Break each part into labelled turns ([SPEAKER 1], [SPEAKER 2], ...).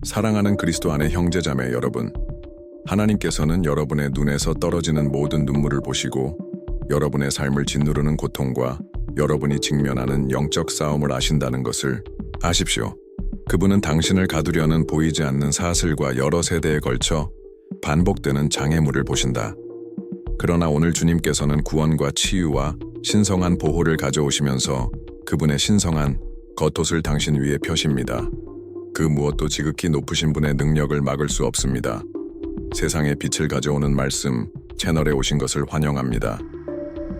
[SPEAKER 1] 사랑하는 그리스도 안의 형제자매 여러분, 하나님께서는 여러분의 눈에서 떨어지는 모든 눈물을 보시고 여러분의 삶을 짓누르는 고통과 여러분이 직면하는 영적 싸움을 아신다는 것을 아십시오. 그분은 당신을 가두려는 보이지 않는 사슬과 여러 세대에 걸쳐 반복되는 장애물을 보신다. 그러나 오늘 주님께서는 구원과 치유와 신성한 보호를 가져오시면서 그분의 신성한 겉옷을 당신 위에 펴십니다. 그 무엇도 지극히 높으신 분의 능력을 막을 수 없습니다. 세상에 빛을 가져오는 말씀 채널에 오신 것을 환영합니다.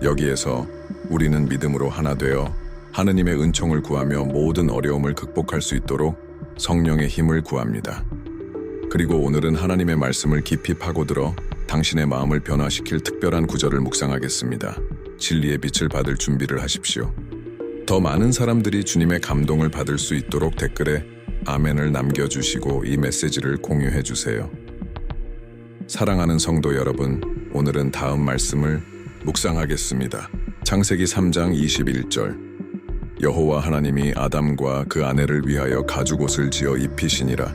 [SPEAKER 1] 여기에서 우리는 믿음으로 하나 되어 하느님의 은총을 구하며 모든 어려움을 극복할 수 있도록 성령의 힘을 구합니다. 그리고 오늘은 하나님의 말씀을 깊이 파고들어 당신의 마음을 변화시킬 특별한 구절을 묵상하겠습니다. 진리의 빛을 받을 준비를 하십시오. 더 많은 사람들이 주님의 감동을 받을 수 있도록 댓글에 아멘을 남겨주시고 이 메시지를 공유해주세요. 사랑하는 성도 여러분, 오늘은 다음 말씀을 묵상하겠습니다. 창세기 3장 21절. 여호와 하나님이 아담과 그 아내를 위하여 가죽옷을 지어 입히시니라.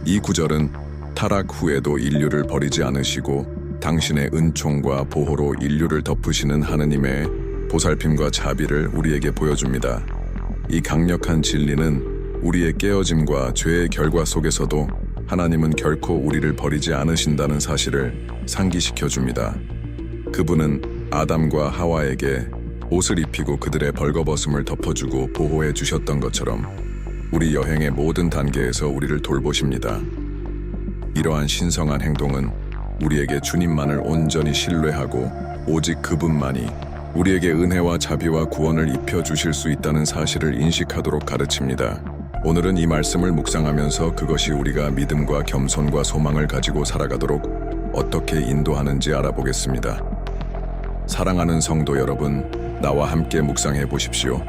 [SPEAKER 1] 이 구절은 타락 후에도 인류를 버리지 않으시고 당신의 은총과 보호로 인류를 덮으시는 하느님의 보살핌과 자비를 우리에게 보여줍니다. 이 강력한 진리는 우리의 깨어짐과 죄의 결과 속에서도 하나님은 결코 우리를 버리지 않으신다는 사실을 상기시켜줍니다. 그분은 아담과 하와에게 옷을 입히고 그들의 벌거벗음을 덮어주고 보호해 주셨던 것처럼 우리 여행의 모든 단계에서 우리를 돌보십니다. 이러한 신성한 행동은 우리에게 주님만을 온전히 신뢰하고 오직 그분만이 우리에게 은혜와 자비와 구원을 입혀주실 수 있다는 사실을 인식하도록 가르칩니다. 오늘은 이 말씀을 묵상하면서 그것이 우리가 믿음과 겸손과 소망을 가지고 살아가도록 어떻게 인도하는지 알아보겠습니다. 사랑하는 성도 여러분, 나와 함께 묵상해 보십시오.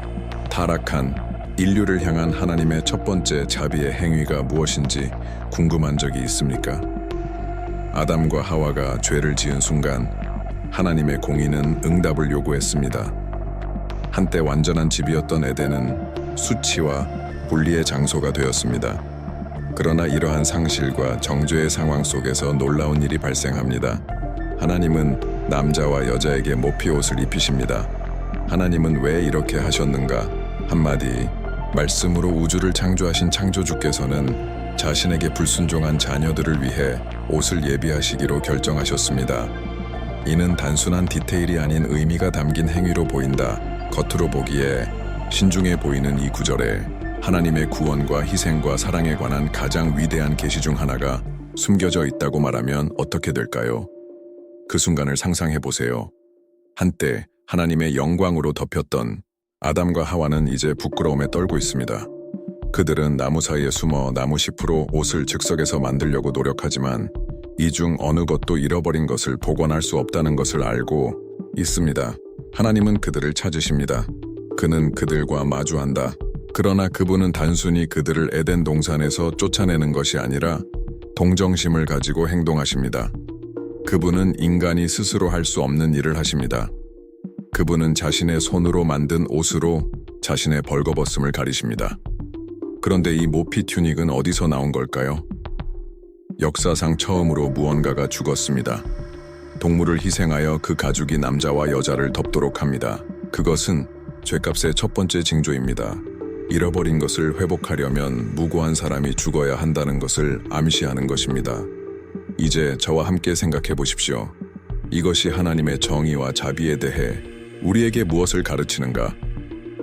[SPEAKER 1] 타락한 인류를 향한 하나님의 첫 번째 자비의 행위가 무엇인지 궁금한 적이 있습니까? 아담과 하와가 죄를 지은 순간 하나님의 공의는 응답을 요구했습니다. 한때 완전한 집이었던 에덴은 수치와 분리의 장소가 되었습니다. 그러나 이러한 상실과 정죄의 상황 속에서 놀라운 일이 발생합니다. 하나님은 남자와 여자에게 모피옷을 입히십니다. 하나님은 왜 이렇게 하셨는가? 한마디, 말씀으로 우주를 창조하신 창조주께서는 자신에게 불순종한 자녀들을 위해 옷을 예비하시기로 결정하셨습니다. 이는 단순한 디테일이 아닌 의미가 담긴 행위로 보인다. 겉으로 보기에 신중해 보이는 이 구절에 하나님의 구원과 희생과 사랑에 관한 가장 위대한 계시 중 하나가 숨겨져 있다고 말하면 어떻게 될까요? 그 순간을 상상해 보세요. 한때 하나님의 영광으로 덮였던 아담과 하와는 이제 부끄러움에 떨고 있습니다. 그들은 나무 사이에 숨어 나무 잎으로 옷을 즉석에서 만들려고 노력하지만 이 중 어느 것도 잃어버린 것을 복원할 수 없다는 것을 알고 있습니다. 하나님은 그들을 찾으십니다. 그는 그들과 마주한다. 그러나 그분은 단순히 그들을 에덴 동산에서 쫓아내는 것이 아니라 동정심을 가지고 행동하십니다. 그분은 인간이 스스로 할 수 없는 일을 하십니다. 그분은 자신의 손으로 만든 옷으로 자신의 벌거벗음을 가리십니다. 그런데 이 모피 튜닉은 어디서 나온 걸까요? 역사상 처음으로 무언가가 죽었습니다. 동물을 희생하여 그 가죽이 남자와 여자를 덮도록 합니다. 그것은 죄값의 첫 번째 징조입니다. 잃어버린 것을 회복하려면 무고한 사람이 죽어야 한다는 것을 암시하는 것입니다. 이제 저와 함께 생각해 보십시오. 이것이 하나님의 정의와 자비에 대해 우리에게 무엇을 가르치는가?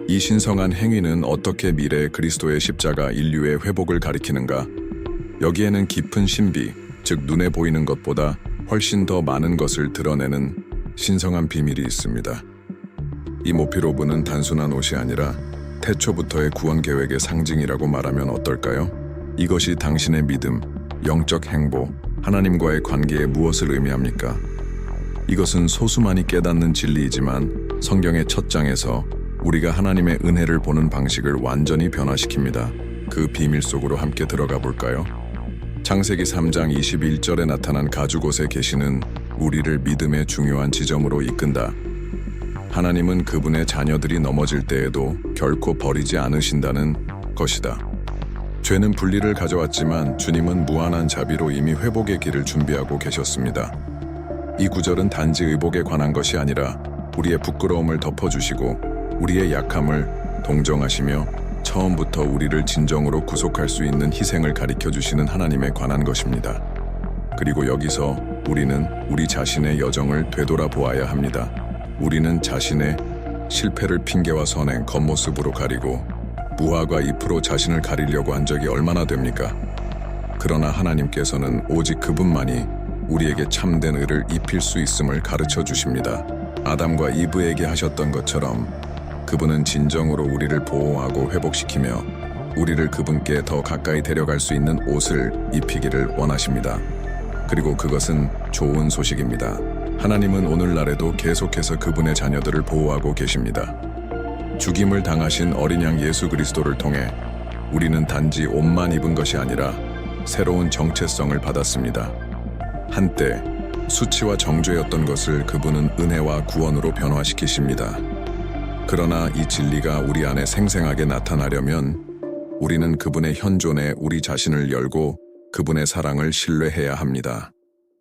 [SPEAKER 1] 이 신성한 행위는 어떻게 미래의 그리스도의 십자가 인류의 회복을 가리키는가? 여기에는 깊은 신비, 즉 눈에 보이는 것보다 훨씬 더 많은 것을 드러내는 신성한 비밀이 있습니다. 이 모피로브는 단순한 옷이 아니라 태초부터의 구원 계획의 상징이라고 말하면 어떨까요? 이것이 당신의 믿음, 영적 행복, 하나님과의 관계에 무엇을 의미합니까? 이것은 소수만이 깨닫는 진리이지만 성경의 첫 장에서 우리가 하나님의 은혜를 보는 방식을 완전히 변화시킵니다. 그 비밀 속으로 함께 들어가 볼까요? 창세기 3장 21절에 나타난 가죽옷의 계시는 우리를 믿음의 중요한 지점으로 이끈다. 하나님은 그분의 자녀들이 넘어질 때에도 결코 버리지 않으신다는 것이다. 죄는 분리를 가져왔지만 주님은 무한한 자비로 이미 회복의 길을 준비하고 계셨습니다. 이 구절은 단지 의복에 관한 것이 아니라 우리의 부끄러움을 덮어주시고 우리의 약함을 동정하시며 처음부터 우리를 진정으로 구속할 수 있는 희생을 가리켜 주시는 하나님에 관한 것입니다. 그리고 여기서 우리는 우리 자신의 여정을 되돌아보아야 합니다. 우리는 자신의 실패를 핑계와 선행, 겉모습으로 가리고 무화과 잎으로 자신을 가리려고 한 적이 얼마나 됩니까? 그러나 하나님께서는 오직 그분만이 우리에게 참된 의를 입힐 수 있음을 가르쳐 주십니다. 아담과 이브에게 하셨던 것처럼 그분은 진정으로 우리를 보호하고 회복시키며 우리를 그분께 더 가까이 데려갈 수 있는 옷을 입히기를 원하십니다. 그리고 그것은 좋은 소식입니다. 하나님은 오늘날에도 계속해서 그분의 자녀들을 보호하고 계십니다. 죽임을 당하신 어린 양 예수 그리스도를 통해 우리는 단지 옷만 입은 것이 아니라 새로운 정체성을 받았습니다. 한때 수치와 정죄였던 것을 그분은 은혜와 구원으로 변화시키십니다. 그러나 이 진리가 우리 안에 생생하게 나타나려면 우리는 그분의 현존에 우리 자신을 열고 그분의 사랑을 신뢰해야 합니다.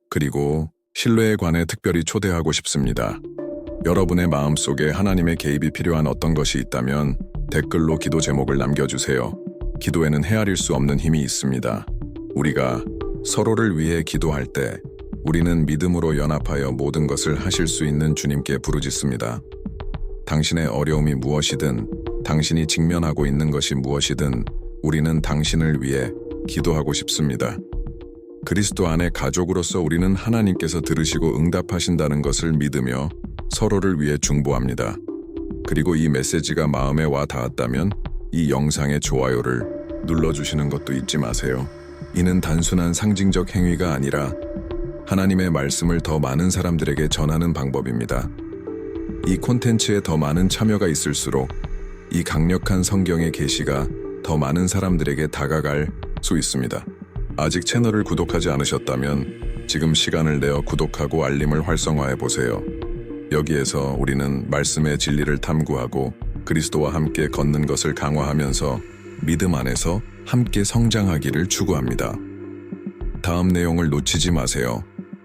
[SPEAKER 1] 그리고 신뢰에 관해 특별히 초대하고 싶습니다. 여러분의 마음속에 하나님의 개입이 필요한 어떤 것이 있다면 댓글로 기도 제목을 남겨주세요. 기도에는 헤아릴 수 없는 힘이 있습니다. 우리가 서로를 위해 기도할 때 우리는 믿음으로 연합하여 모든 것을 하실 수 있는 주님께 부르짖습니다. 당신의 어려움이 무엇이든, 당신이 직면하고 있는 것이 무엇이든 우리는 당신을 위해 기도하고 싶습니다. 그리스도 안에 가족으로서 우리는 하나님께서 들으시고 응답하신다는 것을 믿으며 서로를 위해 중보합니다. 그리고 이 메시지가 마음에 와 닿았다면 이 영상의 좋아요를 눌러주시는 것도 잊지 마세요. 이는 단순한 상징적 행위가 아니라 하나님의 말씀을 더 많은 사람들에게 전하는 방법입니다. 이 콘텐츠에 더 많은 참여가 있을수록 이 강력한 성경의 계시가 더 많은 사람들에게 다가갈 수 있습니다. 아직 채널을 구독하지 않으셨다면 지금 시간을 내어 구독하고 알림을 활성화해 보세요. 여기에서 우리는 말씀의 진리를 탐구하고 그리스도와 함께 걷는 것을 강화하면서 믿음 안에서 함께 성장하기를 추구합니다. 다음 내용을 놓치지 마세요.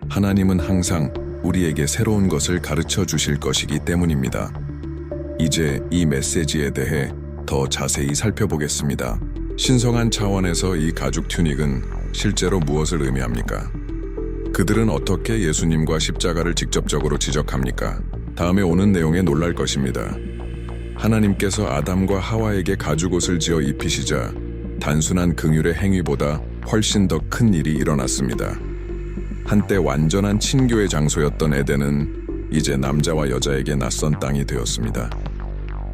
[SPEAKER 1] 하나님은 항상 우리에게 새로운 것을 가르쳐 주실 것이기 때문입니다. 이제 이 메시지에 대해 더 자세히 살펴보겠습니다. 신성한 차원에서 이 가죽 튜닉은 실제로 무엇을 의미합니까? 그들은 어떻게 예수님과 십자가를 직접적으로 지적합니까? 다음에 오는 내용에 놀랄 것입니다. 하나님께서 아담과 하와에게 가죽옷을 지어 입히시자 단순한 긍휼의 행위보다 훨씬 더 큰 일이 일어났습니다. 한때 완전한 친교의 장소였던 에덴은 이제 남자와 여자에게 낯선 땅이 되었습니다.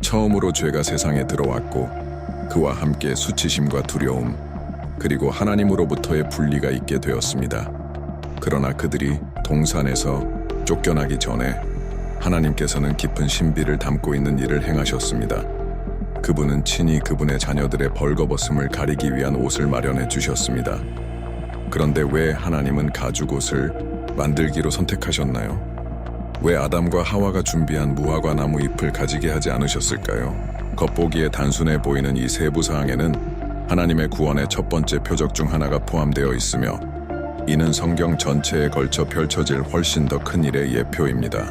[SPEAKER 1] 처음으로 죄가 세상에 들어왔고 그와 함께 수치심과 두려움, 그리고 하나님으로부터의 분리가 있게 되었습니다. 그러나 그들이 동산에서 쫓겨나기 전에 하나님께서는 깊은 신비를 담고 있는 일을 행하셨습니다. 그분은 친히 그분의 자녀들의 벌거벗음을 가리기 위한 옷을 마련해 주셨습니다. 그런데 왜 하나님은 가죽옷을 만들기로 선택하셨나요? 왜 아담과 하와가 준비한 무화과 나무 잎을 가지게 하지 않으셨을까요? 겉보기에 단순해 보이는 이 세부 사항에는 하나님의 구원의 첫 번째 표적 중 하나가 포함되어 있으며 이는 성경 전체에 걸쳐 펼쳐질 훨씬 더 큰 일의 예표입니다.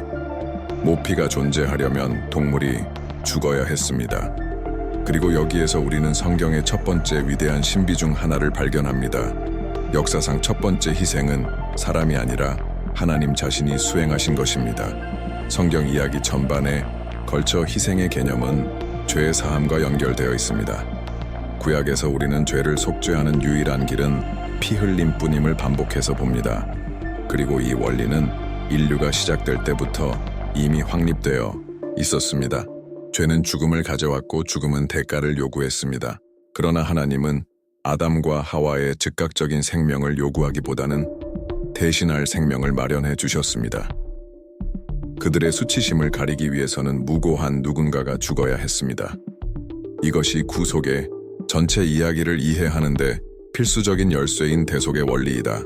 [SPEAKER 1] 모피가 존재하려면 동물이 죽어야 했습니다. 그리고 여기에서 우리는 성경의 첫 번째 위대한 신비 중 하나를 발견합니다. 역사상 첫 번째 희생은 사람이 아니라 하나님 자신이 수행하신 것입니다. 성경 이야기 전반에 걸쳐 희생의 개념은 죄의 사함과 연결되어 있습니다. 구약에서 우리는 죄를 속죄하는 유일한 길은 피 흘림뿐임을 반복해서 봅니다. 그리고 이 원리는 인류가 시작될 때부터 이미 확립되어 있었습니다. 죄는 죽음을 가져왔고 죽음은 대가를 요구했습니다. 그러나 하나님은 아담과 하와의 즉각적인 생명을 요구하기보다는 대신할 생명을 마련해 주셨습니다. 그들의 수치심을 가리기 위해서는 무고한 누군가가 죽어야 했습니다. 이것이 구속의 전체 이야기를 이해하는데 필수적인 열쇠인 대속의 원리이다.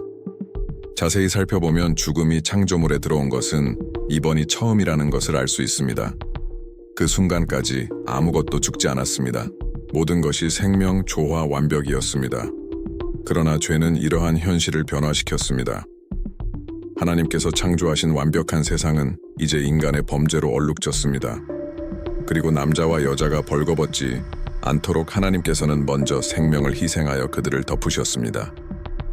[SPEAKER 1] 자세히 살펴보면 죽음이 창조물에 들어온 것은 이번이 처음이라는 것을 알 수 있습니다. 그 순간까지 아무것도 죽지 않았습니다. 모든 것이 생명, 조화, 완벽이었습니다. 그러나 죄는 이러한 현실을 변화시켰습니다. 하나님께서 창조하신 완벽한 세상은 이제 인간의 범죄로 얼룩졌습니다. 그리고 남자와 여자가 벌거벗지 않도록 하나님께서는 먼저 생명을 희생하여 그들을 덮으셨습니다.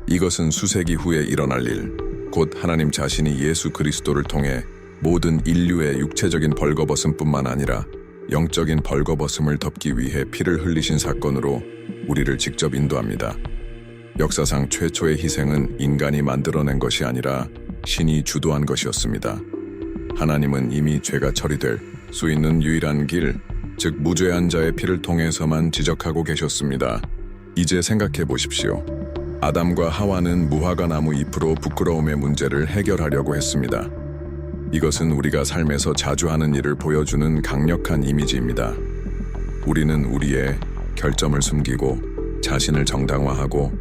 [SPEAKER 1] 이것은 수세기 후에 일어날 일, 곧 하나님 자신이 예수 그리스도를 통해 모든 인류의 육체적인 벌거벗음뿐만 아니라 영적인 벌거벗음을 덮기 위해 피를 흘리신 사건으로 우리를 직접 인도합니다. 역사상 최초의 희생은 인간이 만들어낸 것이 아니라 신이 주도한 것이었습니다. 하나님은 이미 죄가 처리될 수 있는 유일한 길, 즉 무죄한 자의 피를 통해서만 지적하고 계셨습니다. 이제 생각해 보십시오. 아담과 하와는 무화과 나무 잎으로 부끄러움의 문제를 해결하려고 했습니다. 이것은 우리가 삶에서 자주 하는 일을 보여주는 강력한 이미지입니다. 우리는 우리의 결점을 숨기고 자신을 정당화하고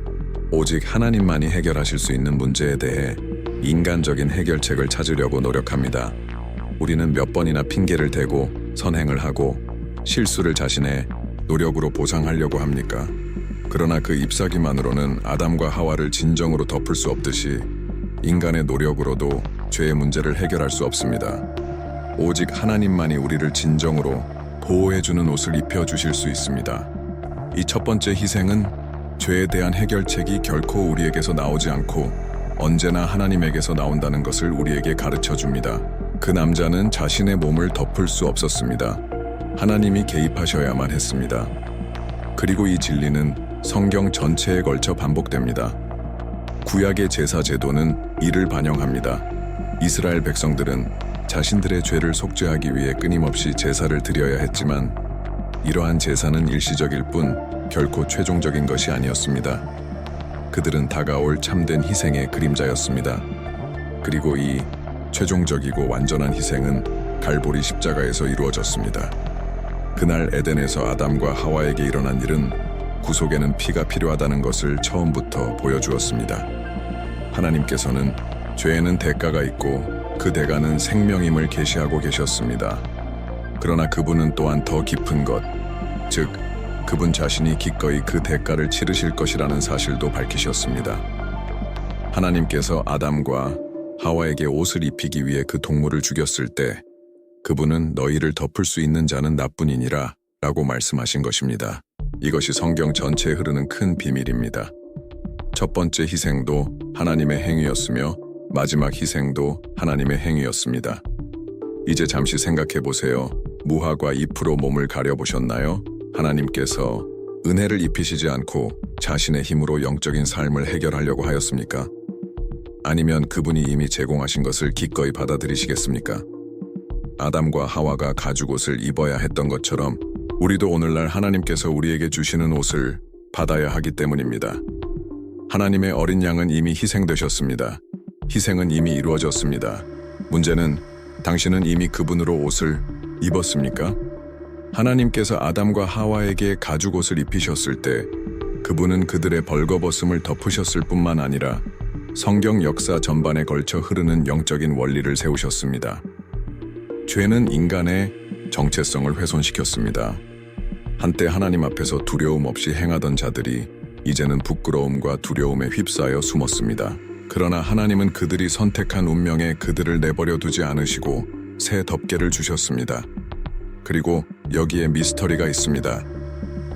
[SPEAKER 1] 오직 하나님만이 해결하실 수 있는 문제에 대해 인간적인 해결책을 찾으려고 노력합니다. 우리는 몇 번이나 핑계를 대고 선행을 하고 실수를 자신의 노력으로 보상하려고 합니까? 그러나 그 잎사귀만으로는 아담과 하와를 진정으로 덮을 수 없듯이 인간의 노력으로도 죄의 문제를 해결할 수 없습니다. 오직 하나님만이 우리를 진정으로 보호해주는 옷을 입혀주실 수 있습니다. 이 첫 번째 희생은 죄에 대한 해결책이 결코 우리에게서 나오지 않고 언제나 하나님에게서 나온다는 것을 우리에게 가르쳐 줍니다. 그 남자는 자신의 몸을 덮을 수 없었습니다. 하나님이 개입하셔야만 했습니다. 그리고 이 진리는 성경 전체에 걸쳐 반복됩니다. 구약의 제사 제도는 이를 반영합니다. 이스라엘 백성들은 자신들의 죄를 속죄하기 위해 끊임없이 제사를 드려야 했지만 이러한 제사는 일시적일 뿐 결코 최종적인 것이 아니었습니다. 그들은 다가올 참된 희생의 그림자였습니다. 그리고 이 최종적이고 완전한 희생은 갈보리 십자가에서 이루어졌습니다. 그날 에덴에서 아담과 하와에게 일어난 일은 구속에는 피가 필요하다는 것을 처음부터 보여주었습니다. 하나님께서는 죄에는 대가가 있고 그 대가는 생명임을 계시하고 계셨습니다. 그러나 그분은 또한 더 깊은 것, 즉 그분 자신이 기꺼이 그 대가를 치르실 것이라는 사실도 밝히셨습니다. 하나님께서 아담과 하와에게 옷을 입히기 위해 그 동물을 죽였을 때 그분은 너희를 덮을 수 있는 자는 나뿐이니라 라고 말씀하신 것입니다. 이것이 성경 전체에 흐르는 큰 비밀입니다. 첫 번째 희생도 하나님의 행위였으며 마지막 희생도 하나님의 행위였습니다. 이제 잠시 생각해 보세요. 무화과 잎으로 몸을 가려보셨나요? 하나님께서 은혜를 입히시지 않고 자신의 힘으로 영적인 삶을 해결하려고 하였습니까? 아니면 그분이 이미 제공하신 것을 기꺼이 받아들이시겠습니까? 아담과 하와가 가죽옷을 입어야 했던 것처럼 우리도 오늘날 하나님께서 우리에게 주시는 옷을 받아야 하기 때문입니다. 하나님의 어린 양은 이미 희생되셨습니다. 희생은 이미 이루어졌습니다. 문제는 당신은 이미 그분으로 옷을 입었습니까? 하나님께서 아담과 하와에게 가죽옷을 입히셨을 때 그분은 그들의 벌거벗음을 덮으셨을 뿐만 아니라 성경 역사 전반에 걸쳐 흐르는 영적인 원리를 세우셨습니다. 죄는 인간의 정체성을 훼손시켰습니다. 한때 하나님 앞에서 두려움 없이 행하던 자들이 이제는 부끄러움과 두려움에 휩싸여 숨었습니다. 그러나 하나님은 그들이 선택한 운명에 그들을 내버려 두지 않으시고 새 덮개를 주셨습니다. 그리고 여기에 미스터리가 있습니다.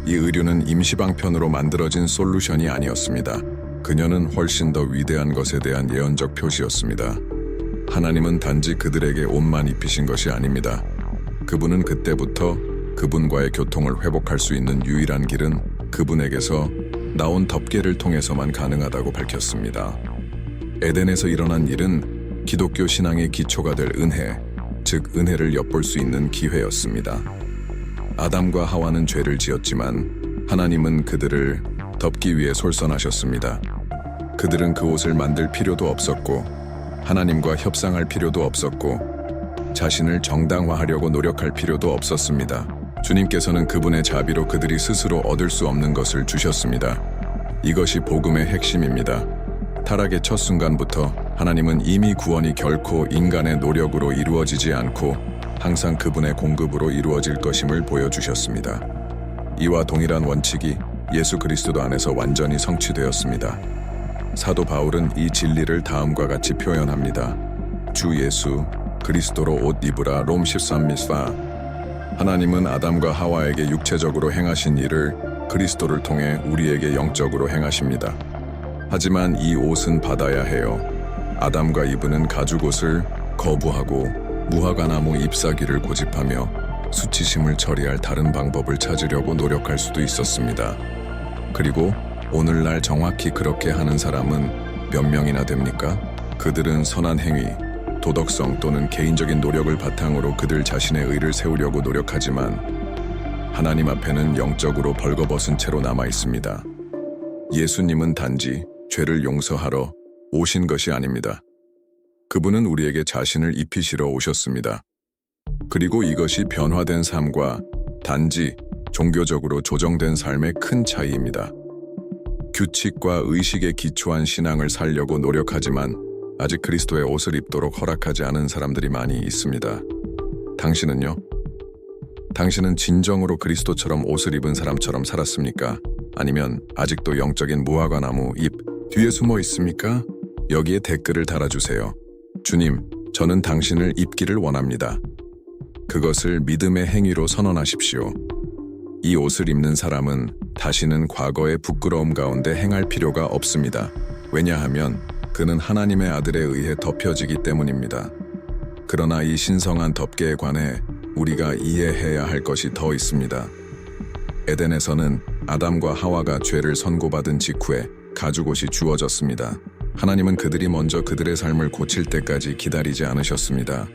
[SPEAKER 1] 이 의류는 임시방편으로 만들어진 솔루션이 아니었습니다. 그녀는 훨씬 더 위대한 것에 대한 예언적 표시였습니다. 하나님은 단지 그들에게 옷만 입히신 것이 아닙니다. 그분은 그때부터 그분과의 교통을 회복할 수 있는 유일한 길은 그분에게서 나온 덮개를 통해서만 가능하다고 밝혔습니다. 에덴에서 일어난 일은 기독교 신앙의 기초가 될 은혜, 즉 은혜를 엿볼 수 있는 기회였습니다. 아담과 하와는 죄를 지었지만 하나님은 그들을 덮기 위해 솔선하셨습니다. 그들은 그 옷을 만들 필요도 없었고 하나님과 협상할 필요도 없었고 자신을 정당화하려고 노력할 필요도 없었습니다. 주님께서는 그분의 자비로 그들이 스스로 얻을 수 없는 것을 주셨습니다. 이것이 복음의 핵심입니다. 타락의 첫 순간부터 하나님은 이미 구원이 결코 인간의 노력으로 이루어지지 않고 항상 그분의 공급으로 이루어질 것임을 보여주셨습니다. 이와 동일한 원칙이 예수 그리스도 안에서 완전히 성취되었습니다. 사도 바울은 이 진리를 다음과 같이 표현합니다. 주 예수 그리스도로 옷 입으라 롬 13미사. 하나님은 아담과 하와에게 육체적으로 행하신 일을 그리스도를 통해 우리에게 영적으로 행하십니다. 하지만 이 옷은 받아야 해요. 아담과 이브는 가죽옷을 거부하고 무화과나무 잎사귀를 고집하며 수치심을 처리할 다른 방법을 찾으려고 노력할 수도 있었습니다. 그리고 오늘날 정확히 그렇게 하는 사람은 몇 명이나 됩니까? 그들은 선한 행위, 도덕성 또는 개인적인 노력을 바탕으로 그들 자신의 의를 세우려고 노력하지만 하나님 앞에는 영적으로 벌거벗은 채로 남아 있습니다. 예수님은 단지 죄를 용서하러 오신 것이 아닙니다. 그분은 우리에게 자신을 입히시러 오셨습니다. 그리고 이것이 변화된 삶과 단지 종교적으로 조정된 삶의 큰 차이입니다. 규칙과 의식에 기초한 신앙을 살려고 노력하지만 아직 그리스도의 옷을 입도록 허락하지 않은 사람들이 많이 있습니다. 당신은요? 당신은 진정으로 그리스도처럼 옷을 입은 사람처럼 살았습니까? 아니면 아직도 영적인 무화과나무 잎 뒤에 숨어 있습니까? 여기에 댓글을 달아주세요. 주님, 저는 당신을 입기를 원합니다. 그것을 믿음의 행위로 선언하십시오. 이 옷을 입는 사람은 다시는 과거의 부끄러움 가운데 행할 필요가 없습니다. 왜냐하면 그는 하나님의 아들에 의해 덮여지기 때문입니다. 그러나 이 신성한 덮개에 관해 우리가 이해해야 할 것이 더 있습니다. 에덴에서는 아담과 하와가 죄를 선고받은 직후에 가죽옷이 주어졌습니다. 하나님은 그들이 먼저 그들의 삶을 고칠 때까지 기다리지 않으셨습니다.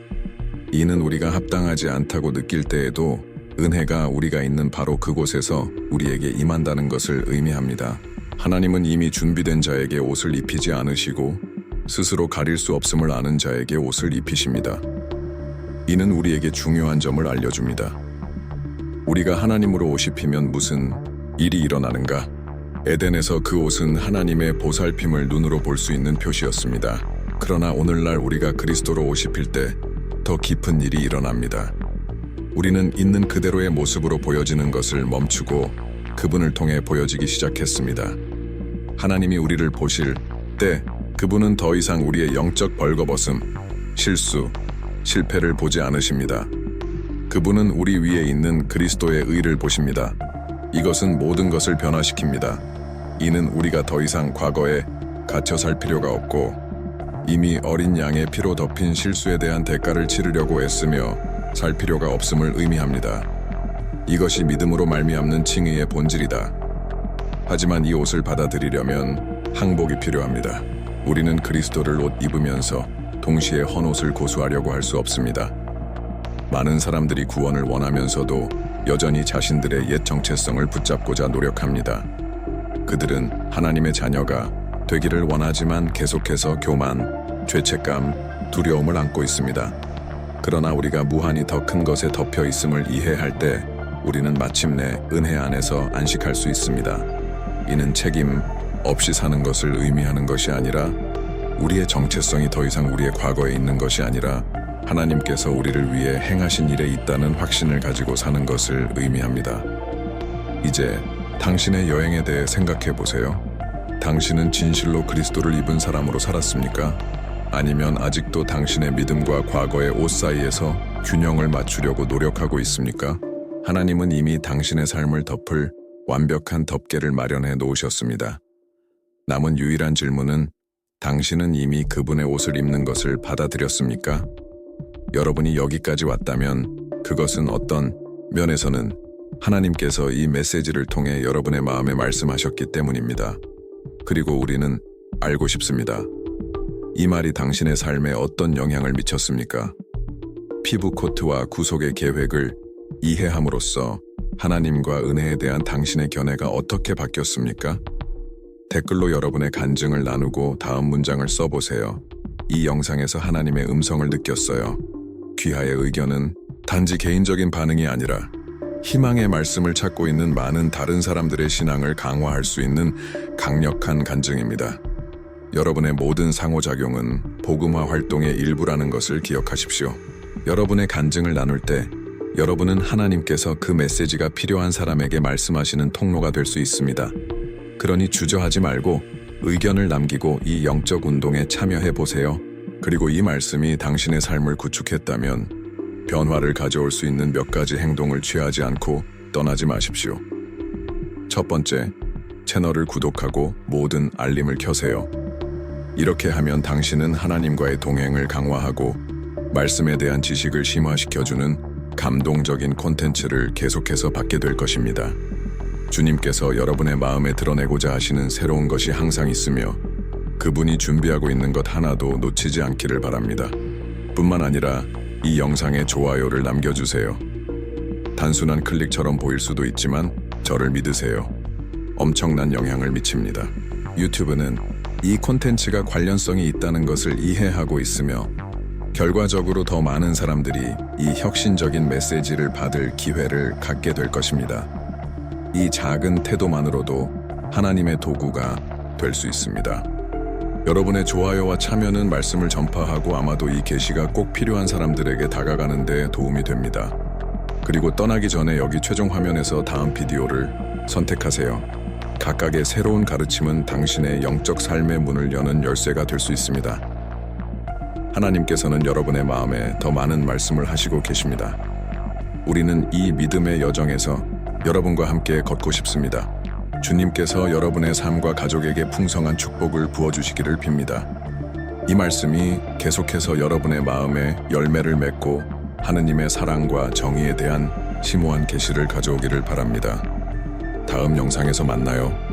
[SPEAKER 1] 이는 우리가 합당하지 않다고 느낄 때에도 은혜가 우리가 있는 바로 그곳에서 우리에게 임한다는 것을 의미합니다. 하나님은 이미 준비된 자에게 옷을 입히지 않으시고 스스로 가릴 수 없음을 아는 자에게 옷을 입히십니다. 이는 우리에게 중요한 점을 알려줍니다. 우리가 하나님으로 옷 입히면 무슨 일이 일어나는가? 에덴에서 그 옷은 하나님의 보살핌을 눈으로 볼 수 있는 표시였습니다. 그러나 오늘날 우리가 그리스도로 옷 입힐 때 더 깊은 일이 일어납니다. 우리는 있는 그대로의 모습으로 보여지는 것을 멈추고 그분을 통해 보여지기 시작했습니다. 하나님이 우리를 보실 때 그분은 더 이상 우리의 영적 벌거벗음, 실수, 실패를 보지 않으십니다. 그분은 우리 위에 있는 그리스도의 의를 보십니다. 이것은 모든 것을 변화시킵니다. 이는 우리가 더 이상 과거에 갇혀 살 필요가 없고 이미 어린 양의 피로 덮인 실수에 대한 대가를 치르려고 애쓰며 살 필요가 없음을 의미합니다. 이것이 믿음으로 말미암는 칭의의 본질이다. 하지만 이 옷을 받아들이려면 항복이 필요합니다. 우리는 그리스도를 옷 입으면서 동시에 헌옷을 고수하려고 할 수 없습니다. 많은 사람들이 구원을 원하면서도 여전히 자신들의 옛 정체성을 붙잡고자 노력합니다. 그들은 하나님의 자녀가 되기를 원하지만 계속해서 교만, 죄책감, 두려움을 안고 있습니다. 그러나 우리가 무한히 더 큰 것에 덮여 있음을 이해할 때 우리는 마침내 은혜 안에서 안식할 수 있습니다. 이는 책임 없이 사는 것을 의미하는 것이 아니라 우리의 정체성이 더 이상 우리의 과거에 있는 것이 아니라 하나님께서 우리를 위해 행하신 일에 있다는 확신을 가지고 사는 것을 의미합니다. 이제 당신의 여행에 대해 생각해 보세요. 당신은 진실로 그리스도를 입은 사람으로 살았습니까? 아니면 아직도 당신의 믿음과 과거의 옷 사이에서 균형을 맞추려고 노력하고 있습니까? 하나님은 이미 당신의 삶을 덮을 완벽한 덮개를 마련해 놓으셨습니다. 남은 유일한 질문은 당신은 이미 그분의 옷을 입는 것을 받아들였습니까? 여러분이 여기까지 왔다면 그것은 어떤 면에서는 하나님께서 이 메시지를 통해 여러분의 마음에 말씀하셨기 때문입니다. 그리고 우리는 알고 싶습니다. 이 말이 당신의 삶에 어떤 영향을 미쳤습니까? 피부 코트와 구속의 계획을 이해함으로써 하나님과 은혜에 대한 당신의 견해가 어떻게 바뀌었습니까? 댓글로 여러분의 간증을 나누고 다음 문장을 써보세요. 이 영상에서 하나님의 음성을 느꼈어요. 귀하의 의견은 단지 개인적인 반응이 아니라 희망의 말씀을 찾고 있는 많은 다른 사람들의 신앙을 강화할 수 있는 강력한 간증입니다. 여러분의 모든 상호작용은 복음화 활동의 일부라는 것을 기억하십시오. 여러분의 간증을 나눌 때 여러분은 하나님께서 그 메시지가 필요한 사람에게 말씀하시는 통로가 될 수 있습니다. 그러니 주저하지 말고 의견을 남기고 이 영적 운동에 참여해 보세요. 그리고 이 말씀이 당신의 삶을 구축했다면 변화를 가져올 수 있는 몇 가지 행동을 취하지 않고 떠나지 마십시오. 첫 번째, 채널을 구독하고 모든 알림을 켜세요. 이렇게 하면 당신은 하나님과의 동행을 강화하고 말씀에 대한 지식을 심화시켜주는 감동적인 콘텐츠를 계속해서 받게 될 것입니다. 주님께서 여러분의 마음에 드러내고자 하시는 새로운 것이 항상 있으며 그분이 준비하고 있는 것 하나도 놓치지 않기를 바랍니다. 뿐만 아니라 이 영상에 좋아요를 남겨주세요. 단순한 클릭처럼 보일 수도 있지만 저를 믿으세요. 엄청난 영향을 미칩니다. 유튜브는 이 콘텐츠가 관련성이 있다는 것을 이해하고 있으며 결과적으로 더 많은 사람들이 이 혁신적인 메시지를 받을 기회를 갖게 될 것입니다. 이 작은 태도만으로도 하나님의 도구가 될 수 있습니다. 여러분의 좋아요와 참여는 말씀을 전파하고 아마도 이 계시가 꼭 필요한 사람들에게 다가가는 데 도움이 됩니다. 그리고 떠나기 전에 여기 최종 화면에서 다음 비디오를 선택하세요. 각각의 새로운 가르침은 당신의 영적 삶의 문을 여는 열쇠가 될 수 있습니다. 하나님께서는 여러분의 마음에 더 많은 말씀을 하시고 계십니다. 우리는 이 믿음의 여정에서 여러분과 함께 걷고 싶습니다. 주님께서 여러분의 삶과 가족에게 풍성한 축복을 부어주시기를 빕니다. 이 말씀이 계속해서 여러분의 마음에 열매를 맺고 하느님의 사랑과 정의에 대한 심오한 계시를 가져오기를 바랍니다. 다음 영상에서 만나요.